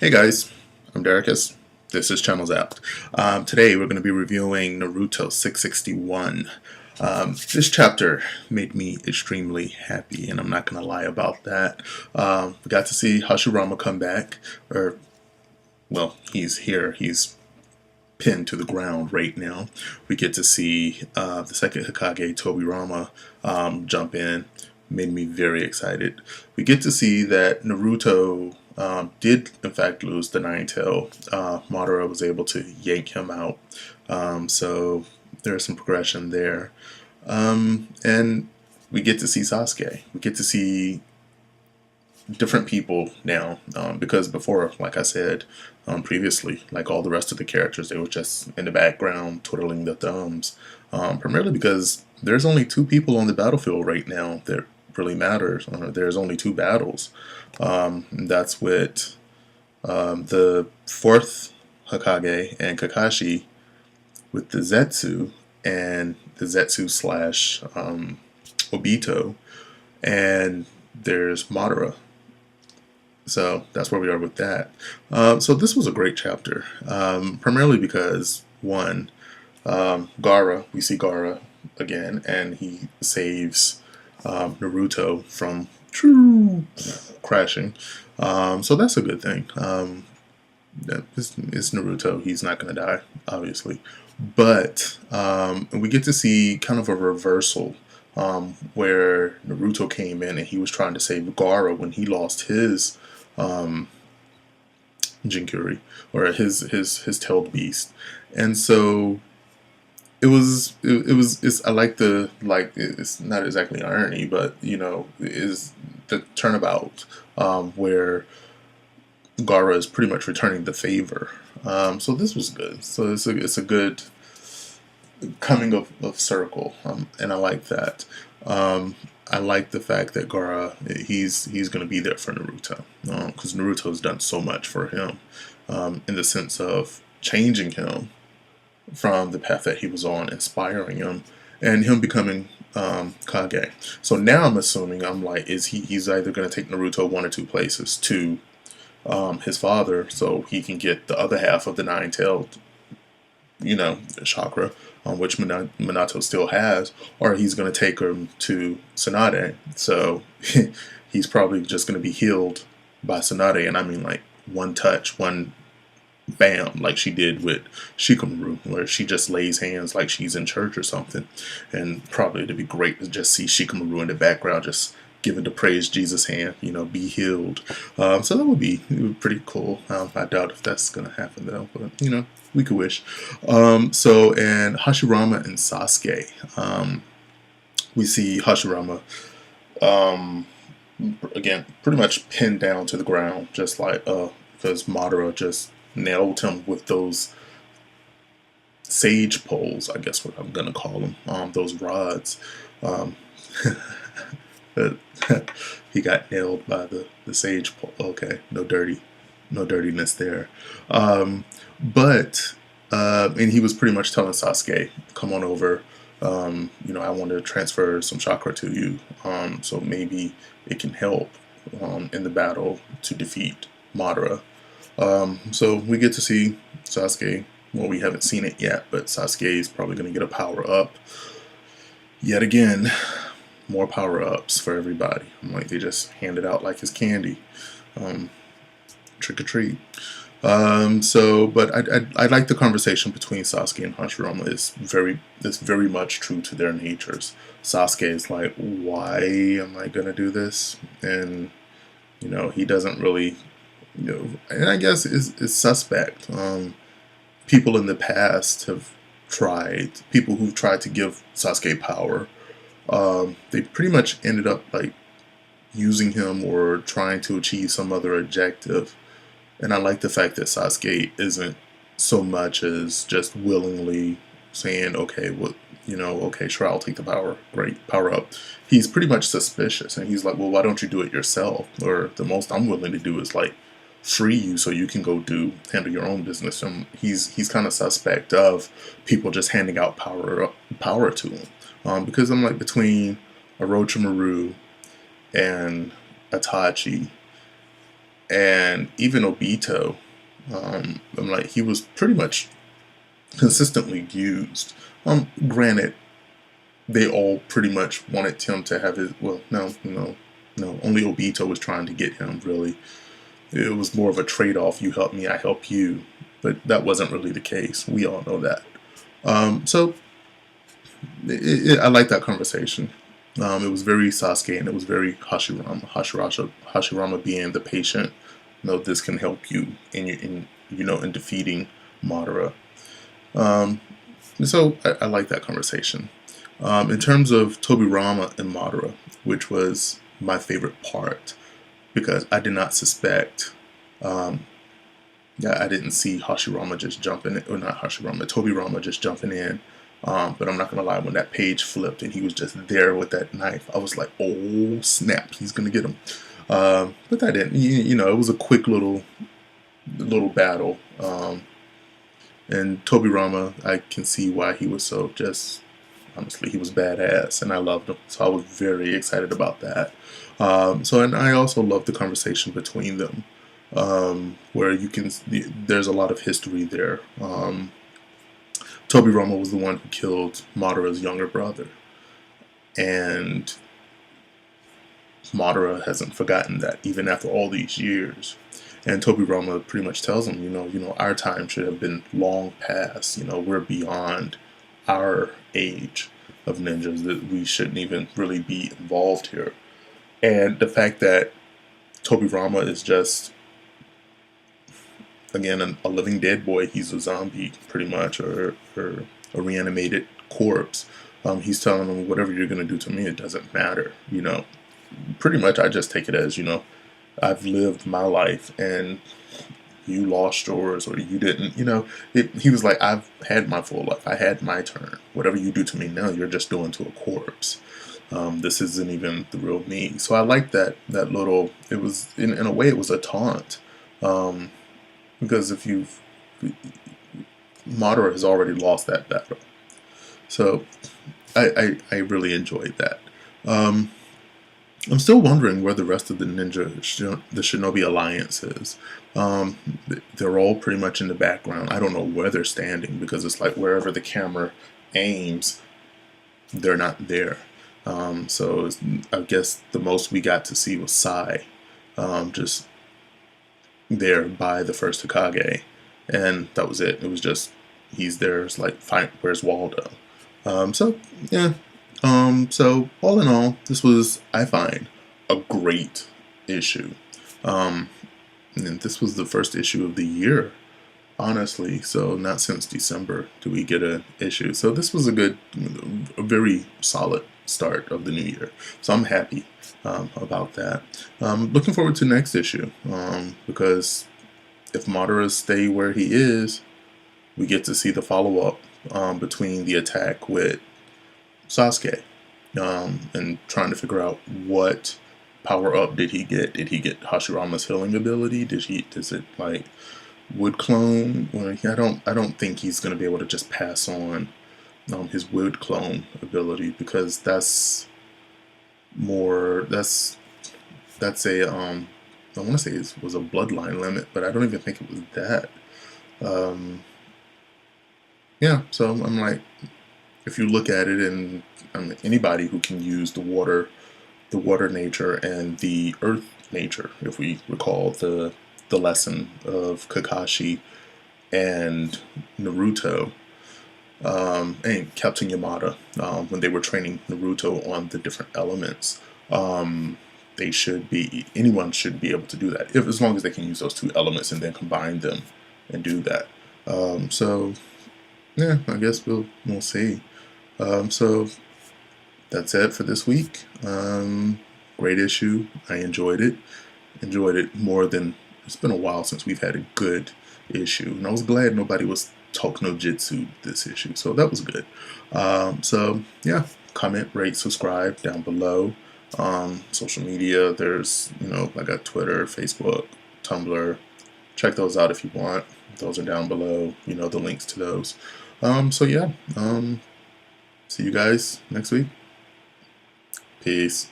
Hey guys, I'm Derekus. This is Channel Zapped. Today we're going to be reviewing Naruto 661. This chapter made me extremely happy, and I'm not going to lie about that. We got to see Hashirama come back, or, well, he's here. He's pinned to the ground right now. We get to see the second Hokage, Tobirama, jump in. Made me very excited. We get to see that Naruto did in fact lose the Nine Tail. Madara was able to yank him out. So there's some progression there. And we get to see Sasuke. We get to see different people now, because before, like I said previously, like all the rest of the characters, they were just in the background twiddling their thumbs, primarily because there's only two people on the battlefield right now that really matters. There's only two battles. That's with the fourth Hokage and Kakashi, with the Zetsu and the Zetsu slash Obito, and there's Madara. So that's where we are with that. So this was a great chapter, primarily because, one, Gaara, we see Gaara again, and he saves Naruto from crashing. So that's a good thing. It's Naruto. He's not going to die, obviously. But we get to see kind of a reversal, where Naruto came in and he was trying to save Gaara when he lost his Jinkuri, or his tailed beast. And so it's I like it's not exactly irony, but is the turnabout, where Gaara is pretty much returning the favor. So this was good. So it's a good coming of circle, and I like that. I like the fact that Gaara, he's going to be there for Naruto, because Naruto's done so much for him, in the sense of changing him from the path that he was on, inspiring him, and him becoming Kage. So now I'm assuming, he's either going to take Naruto one or two places to his father, so he can get the other half of the nine-tailed, chakra, which Minato still has, or he's going to take him to Tsunade. So he's probably just going to be healed by Tsunade, and I mean like one touch, one bam, like she did with Shikamaru, where she just lays hands like she's in church or something. And probably it'd be great to just see Shikamaru in the background just giving the praise Jesus hand, be healed. So that would be pretty cool. I doubt if that's going to happen though, but we could wish. And Hashirama and Sasuke, we see Hashirama, again, pretty much pinned down to the ground, just like, because Madara just nailed him with those sage poles, I guess what I'm going to call them, those rods. He got nailed by the sage pole. Okay, no dirtiness there. But and he was pretty much telling Sasuke, come on over, I want to transfer some chakra to you, so maybe it can help in the battle to defeat Madara. So we get to see Sasuke. Well, we haven't seen it yet, but Sasuke is probably going to get a power up yet again. More power-ups for everybody. They just hand it out like it's candy. Trick or treat. But I like the conversation between Sasuke and Hashirama. It's very much true to their natures. Sasuke is like, why am I gonna do this? And he doesn't really, and I guess it's suspect. People in the past people who've tried to give Sasuke power, they pretty much ended up using him or trying to achieve some other objective. And I like the fact that Sasuke isn't so much as just willingly saying, okay, okay, sure, I'll take the power. Great, power up. He's pretty much suspicious, and he's like, well, why don't you do it yourself? Or the most I'm willing to do is free you so you can go handle your own business. And he's kind of suspect of people just handing out power to him. Because I'm between Orochimaru and Itachi, And even Obito, I'm like, he was pretty much consistently used. Granted, they all pretty much wanted him to have his. Well, no. Only Obito was trying to get him. Really, it was more of a trade-off. You help me, I help you. But that wasn't really the case. We all know that. So I like that conversation. It was very Sasuke and it was very Hashirama. Hashirama being the patient. No, this can help you in defeating Madara. So I like that conversation. In terms of Tobirama and Madara, which was my favorite part, because I did not suspect. I didn't see Hashirama just jumping, or not Hashirama, Tobirama just jumping in. But I'm not gonna lie, when that page flipped and he was just there with that knife, I was like, "Oh snap, he's gonna get him." But that didn't. It was a quick little battle. And Tobirama, I can see why he was so just. Honestly, he was badass, and I loved him. So I was very excited about that. And I also loved the conversation between them, where there's a lot of history there. Tobirama was the one who killed Madara's younger brother, and Madara hasn't forgotten that, even after all these years. And Tobirama pretty much tells him, our time should have been long past. We're beyond our age of ninjas, that we shouldn't even really be involved here. And the fact that Tobirama is just, again, a living dead boy. He's a zombie, pretty much, or a reanimated corpse. He's telling him, whatever you're going to do to me, it doesn't matter. Pretty much I just take it as, I've lived my life and you lost yours, or you didn't. He was like, I've had my full life. I had my turn. Whatever you do to me now, you're just doing to a corpse. This isn't even the real me. So I like that little, it was, in a way, it was a taunt. Because Madara has already lost that battle. So I really enjoyed that. I'm still wondering where the rest of the the Shinobi Alliance is. They're all pretty much in the background. I don't know where they're standing, because it's like wherever the camera aims, they're not there. So I guess the most we got to see was Sai, just there by the first Hokage, and that was it. It was just, he's there. It's like, fine, where's Waldo? So yeah. So all in all, this was, I find, a great issue. And this was the first issue of the year, honestly. So not since December do we get an issue. So this was a very solid start of the new year. So I'm happy about that. Looking forward to next issue, because if Madara stay where he is, we get to see the follow-up between the attack with Sasuke, and trying to figure out what power up did he get. Did he get Hashirama's healing ability? Does it like wood clone? Well, I don't think he's going to be able to just pass on his wood clone ability, because that's a I want to say it was a bloodline limit, but I don't even think it was that. Yeah, so I'm like, if you look at it, and anybody who can use the water nature and the earth nature, if we recall the lesson of Kakashi and Naruto, and Captain Yamada, when they were training Naruto on the different elements, anyone should be able to do that, as long as they can use those two elements and then combine them and do that. So yeah, I guess we'll see. So that's it for this week. Great issue. I enjoyed it. Enjoyed it more than, it's been a while since we've had a good issue, and I was glad nobody was talk no jitsu this issue, so that was good. So yeah, comment, rate, subscribe down below. Social media, there's, I got Twitter, Facebook, Tumblr. Check those out if you want. Those are down below, the links to those. So yeah, see you guys next week. Peace.